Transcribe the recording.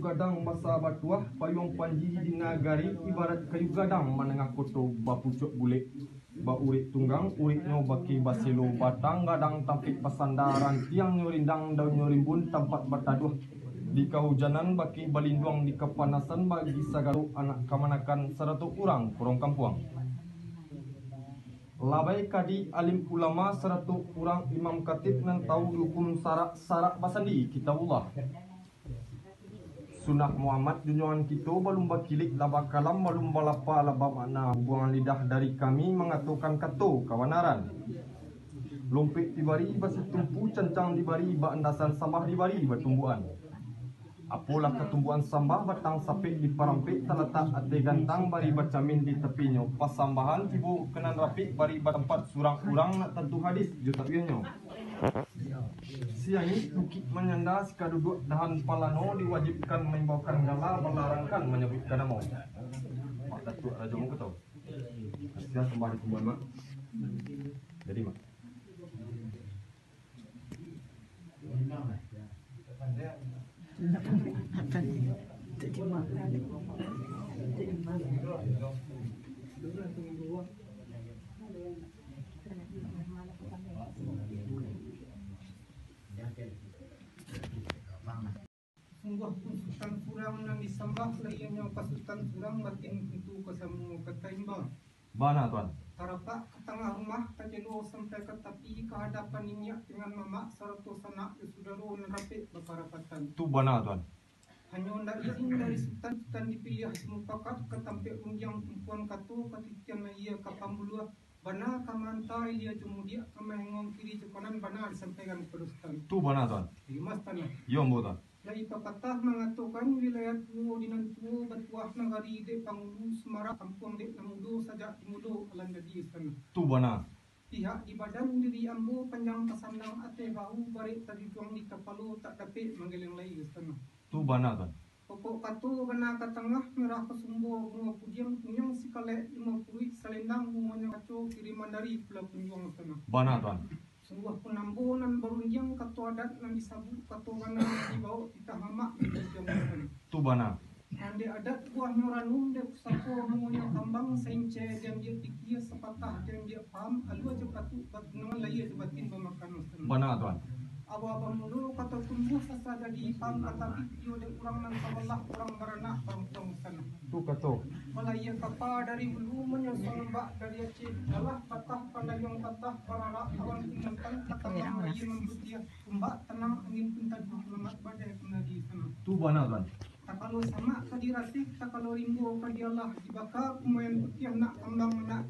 gadang basa batuah payung panji di nagari ibarat kayu gadang menengah koto bapucuk bulik ba urik tunggang uriknya baki basilo batang gadang tampik pasandaran tiang nyorindang daun nyorimbun tempat bertaduh di kehujanan baki balinduang di kepanasan bagi sagaru anak kamanakan seratu urang kurang kampuang labai kadi alim ulama seratu urang imam khatib nan tahu hukum sarak pasandi kitabullah Sunnah Muhammad junjungan kita balum bakilik laba kalam balum balapa laba makna buang lidah dari kami mengatukan kato kawanaran lompik dibari basi tumpu cancang dibari ba andasan sambah dibari batumbuan apalah ketumbuhan sambah batang sapik di parampik terletak ate gantang bari bacamin di tepinya pasambahan tibu kenan rapik bari tempat surang urang nak tentu hadis juta bianyo siangi bukit menyanda sika duduk dahan palano diwajibkan membawakan gala melarangkan menyebutkan nama Pak Datuk Raja Mung ketau Asia sembah di kumpulan mak jadi mak sungguh pun sultan kurang yang disembah lainnya pasutan kurang batin tentu kesamu kata imbang bana tuan tarapak ke tengah rumah kajelo sampai ke tepi kehadapan minyak dengan mamak serta sanak saudara nerapik berparapatan tu bana tuan hanya ndak izin dari sultan dipilih semupakat ke tampik unjang perempuan katu ketitian ia kapambuluh bana kamanta ia jumudia kamengong kiri cekonan bana disampaikan kepada sultan tu bana tuan di mas tanah yo mbo tuan dari pepatah mengatakan wilayah tuo dinan tuo bertuah negari de pangulu Semarang kampung de namudo sajak timudo alan jadi istana tu bana pihak di badan diri ambo panjang pasandang ate bau barik tadi tuang di kepala tak dapat menggeleng lagi istana tu bana tuan pokok katu bana ke tengah merah ke sumbo bunga pujian kunyang sikale 50 selendang bunganya kaco kiriman dari pulau kunjung istana bana tuan sebuah penambunan berunjang katu adat yang disabut katu bana dibawa kita hamak tu bana ande adat buah nyoranum de sapo mungunya kambang sence dan dia pikir sepatah dan dia paham alu aja patu batnungan lagi aja batin pemakan bana tuan abang mulu kata tumbuh sasa jadi pam kata video de kurang nang sabalah kurang beranak perempuan sana tu kato Malaya kapa dari bulu menyosong mbak dari Aceh dalah patah pandayong patah pararak awan kumantan kata Malaya membutia mbak tenang angin punta lemak badai penadi sana tu bana tuan tak kalau sama kadiratik tak kalau rimbo kadialah dibakar kumayan putih nak kambang nak